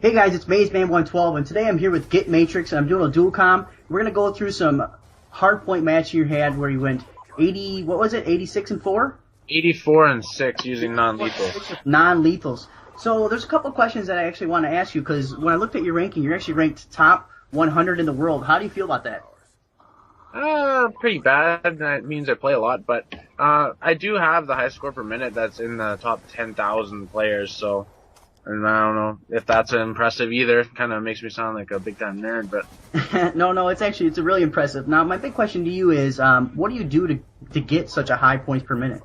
Hey guys, it's Maizeman112, and today I'm here with Get Matrix, and I'm doing a dual comm. We're gonna go through some hardpoint match you had where you went 80, what was it, 86 and 4? 84 and 6 using non-lethals. Non-lethals. So there's a couple questions that I actually want to ask you, because when I looked at your ranking, you're actually ranked top 100 in the world. How do you feel about that? Pretty bad. That means I play a lot, but I do have the high score per minute that's in the top 10,000 players, so... And I don't know if that's impressive either. Kind of makes me sound like a big-time nerd, but... No, it's really impressive. Now, my big question to you is, what do you do to get such a high points per minute?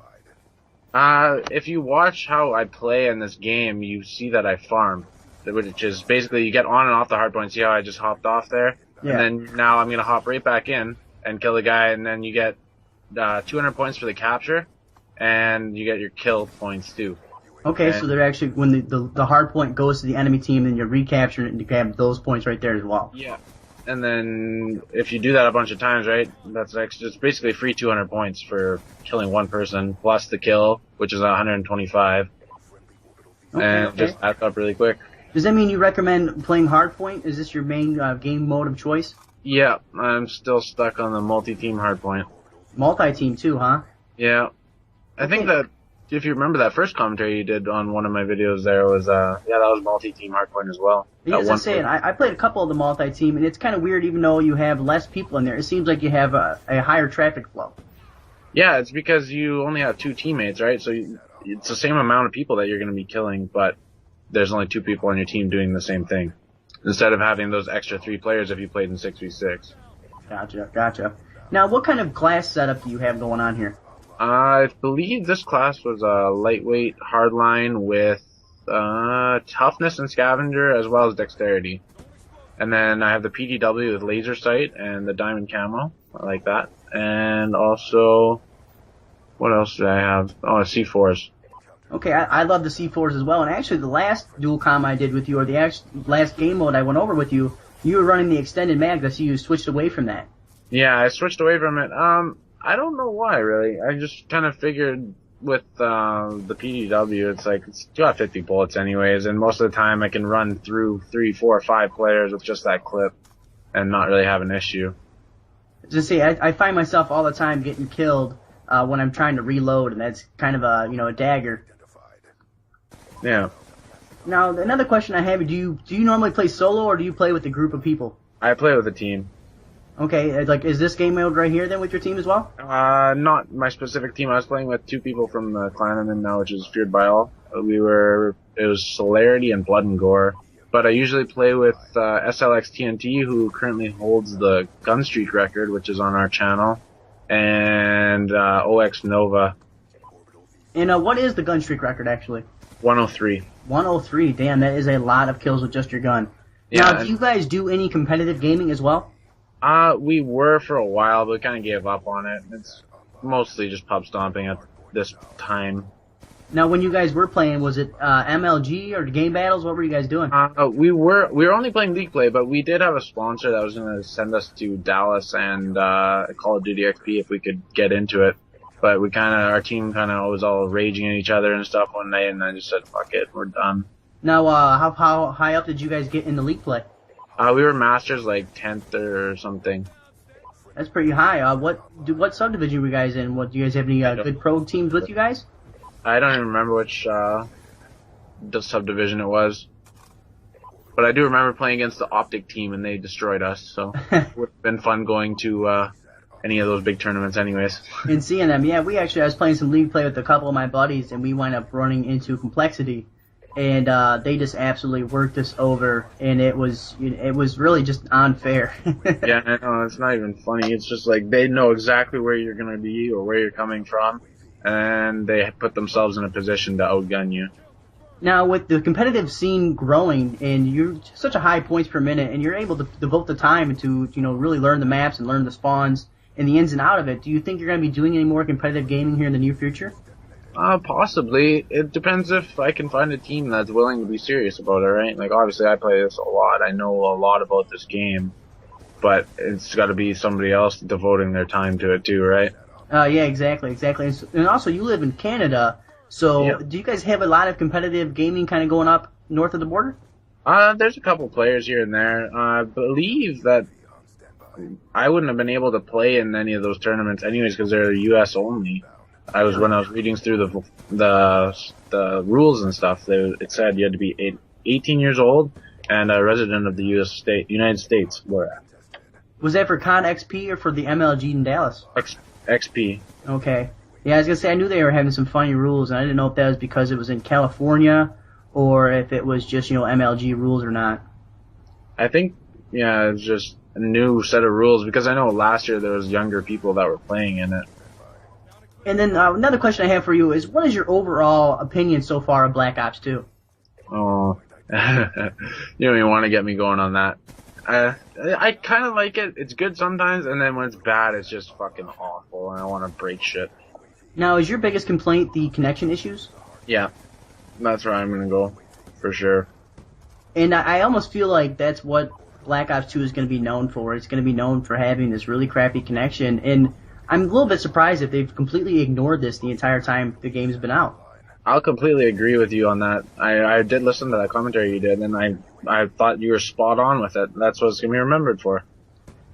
If you watch how I play in this game, you see that I farm. Which is basically you get on and off the hard point. See how I just hopped off there? Yeah. And then now I'm going to hop right back in and kill the guy, and then you get 200 points for the capture, and you get your kill points too. Okay, so they're actually, when the hard point goes to the enemy team, then you're recapturing it and you grab those points right there as well. Yeah. And then if you do that a bunch of times, right, that's it's basically free 200 points for killing one person, plus the kill, which is 125. And just adds up really quick. Does that mean you recommend playing hardpoint? Is this your main game mode of choice? Yeah, I'm still stuck on the multi-team hardpoint. Multi-team too, huh? Yeah. I think that if you remember that first commentary you did on one of my videos there was, that was multi-team hardpoint as well. Yeah, as I say, I played a couple of the multi-team, and it's kind of weird even though you have less people in there. It seems like you have a higher traffic flow. Yeah, it's because you only have two teammates, right? So it's the same amount of people that you're going to be killing, but there's only two people on your team doing the same thing. Instead of having those extra 3 players if you played in 6v6. Gotcha. Now, what kind of class setup do you have going on here? I believe this class was a lightweight hardline with toughness and scavenger as well as dexterity. And then I have the PDW with laser sight and the diamond camo. I like that. And also, what else did I have? Oh, C4s. Okay, I love the C4s as well. And actually, the last dual comm I did with you, or the last game mode I went over with you, you were running the extended mag. I see you switched away from that. Yeah, I switched away from it. I don't know why, really. I just kind of figured with the PDW, it's like, it's got 50 bullets anyways, and most of the time I can run through 3, 4, 5 players with just that clip and not really have an issue. Just see, I find myself all the time getting killed when I'm trying to reload, and that's kind of a dagger. Yeah. Now, another question I have, do you normally play solo, or do you play with a group of people? I play with a team. Okay, like, is this game mode right here then with your team as well? Not my specific team. I was playing with 2 people from the clan I'm in now, which is Feared by All. It was Celerity and Blood and Gore. But I usually play with SLX TNT, who currently holds the gun streak record, which is on our channel, and OX Nova. And what is the gun streak record, actually? 103. 103, damn, that is a lot of kills with just your gun. Yeah, now, do you guys do any competitive gaming as well? We were for a while, but we kind of gave up on it. It's mostly just pub stomping at this time. Now, when you guys were playing, was it MLG or game battles? What were you guys doing? We were only playing League Play, but we did have a sponsor that was going to send us to Dallas and Call of Duty XP if we could get into it. But our team kind of was all raging at each other and stuff one night, and I just said, fuck it, we're done. Now, how high up did you guys get in the League Play? We were masters like 10th or something. That's pretty high. What subdivision were you guys in? Do you guys have any good pro teams with you guys? I don't even remember which the subdivision it was. But I do remember playing against the Optic team and they destroyed us, so it would have been fun going to any of those big tournaments anyways. And seeing them, yeah, I was playing some League Play with a couple of my buddies and we wound up running into Complexity. And they just absolutely worked us over, and it was really just unfair. Yeah, I know, it's not even funny. It's just like they know exactly where you're going to be or where you're coming from, and they put themselves in a position to outgun you. Now, with the competitive scene growing, and you're such a high points per minute, and you're able to devote the time to really learn the maps and learn the spawns and the ins and out of it, do you think you're going to be doing any more competitive gaming here in the near future? Possibly. It depends if I can find a team that's willing to be serious about it, right? Like, obviously I play this a lot. I know a lot about this game. But it's got to be somebody else devoting their time to it too, right? Yeah, exactly. And also, you live in Canada, so yeah. Do you guys have a lot of competitive gaming kind of going up north of the border? There's a couple players here and there. I believe that I wouldn't have been able to play in any of those tournaments anyways because they're U.S. only. When I was reading through the rules and stuff, it said you had to be 18 years old and a resident of the United States. Was that for Con XP or for the MLG in Dallas? XP. Okay. Yeah, I was gonna say I knew they were having some funny rules, and I didn't know if that was because it was in California or if it was just MLG rules or not. I think it's just a new set of rules because I know last year there was younger people that were playing in it. And then another question I have for you is, what is your overall opinion so far of Black Ops 2? Oh, you don't even want to get me going on that. I kind of like it. It's good sometimes, and then when it's bad, it's just fucking awful, and I want to break shit. Now, is your biggest complaint the connection issues? Yeah, that's where I'm gonna go, for sure. And I almost feel like that's what Black Ops 2 is going to be known for. It's going to be known for having this really crappy connection, and I'm a little bit surprised that they've completely ignored this the entire time the game's been out. I'll completely agree with you on that. I did listen to that commentary you did, and I thought you were spot on with it. That's what it's going to be remembered for.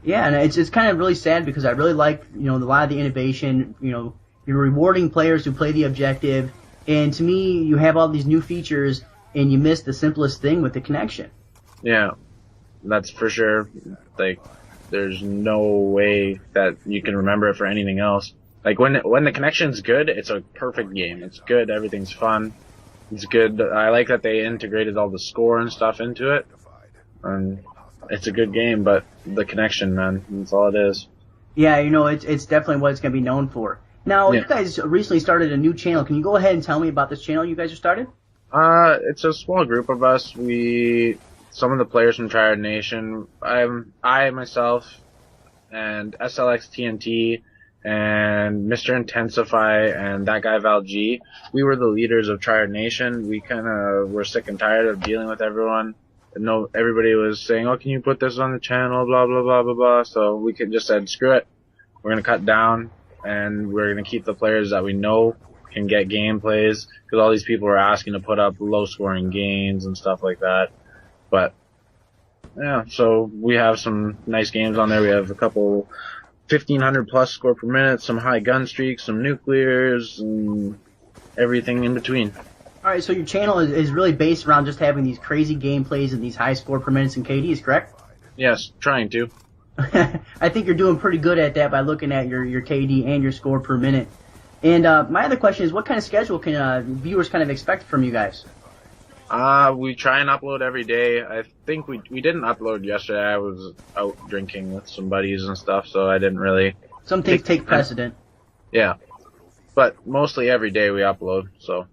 Yeah, and it's kind of really sad because I really like, a lot of the innovation. You're rewarding players who play the objective, and to me, you have all these new features, and you miss the simplest thing with the connection. Yeah, that's for sure. Like, there's no way that you can remember it for anything else. Like, when the connection's good, it's a perfect game. It's good, everything's fun. It's good. I like that they integrated all the score and stuff into it. And it's a good game, but the connection, man, that's all it is. Yeah, it's definitely what it's going to be known for. Now, You guys recently started a new channel. Can you go ahead and tell me about this channel you guys have started? It's a small group of us. Some of the players from Tryhard Nation, I myself, and SLX TNT, and Mr. Intensify, and that guy Val G, we were the leaders of Tryhard Nation. We kind of were sick and tired of dealing with everyone. Everybody was saying, oh, can you put this on the channel, blah, blah, blah, blah, blah. So we just said, screw it. We're going to cut down, and we're going to keep the players that we know can get gameplays, because all these people were asking to put up low-scoring games and stuff like that. But, yeah, so we have some nice games on there. We have a couple 1,500 plus score per minute, some high gun streaks, some nuclears, and everything in between. Alright, so your channel is really based around just having these crazy gameplays and these high score per minutes and KDs, correct? Yes, trying to. I think you're doing pretty good at that by looking at your KD and your score per minute. And my other question is, what kind of schedule can viewers kind of expect from you guys? We try and upload every day. I think we didn't upload yesterday. I was out drinking with some buddies and stuff, so I didn't really... Some things take precedent. Yeah. But mostly every day we upload, so...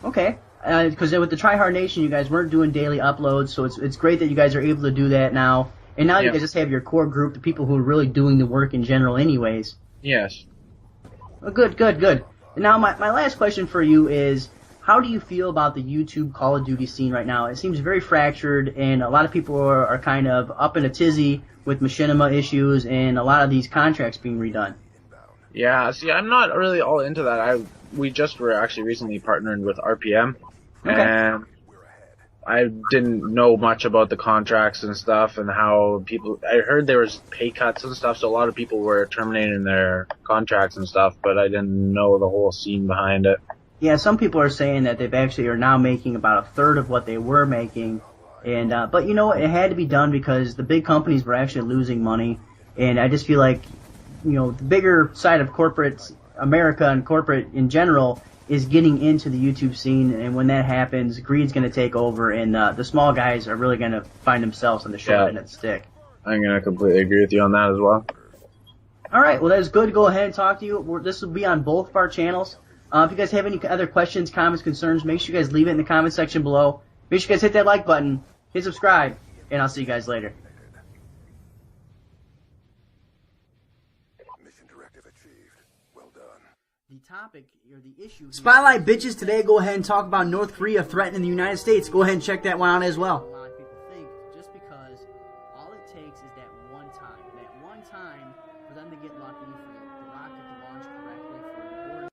Okay. Because with the Tryhard Nation, you guys weren't doing daily uploads, so it's great that you guys are able to do that now. And now you guys just have your core group, the people who are really doing the work in general anyways. Yes. Well, good. And now my last question for you is... How do you feel about the YouTube Call of Duty scene right now? It seems very fractured, and a lot of people are kind of up in a tizzy with machinima issues and a lot of these contracts being redone. Yeah, see, I'm not really all into that. We just were actually recently partnered with RPM, and I didn't know much about the contracts and stuff and how people... I heard there was pay cuts and stuff, so a lot of people were terminating their contracts and stuff, but I didn't know the whole scene behind it. Yeah, some people are saying that they've actually are now making about a third of what they were making, and but it had to be done because the big companies were actually losing money, and I just feel like the bigger side of corporate America and corporate in general is getting into the YouTube scene, and when that happens, greed's going to take over, and the small guys are really going to find themselves on the short end of the stick. I'm going to completely agree with you on that as well. All right, well, that is good to go ahead and talk to you. This will be on both of our channels. If you guys have any other questions, comments, concerns, make sure you guys leave it in the comment section below. Make sure you guys hit that like button, hit subscribe, and I'll see you guys later. Mission directive achieved. Well done. The topic, or the issue... Spotlight bitches, today go ahead and talk about North Korea threatening the United States. Go ahead and check that one out as well. A lot of people think just because all it takes is that one time for them to get lucky, for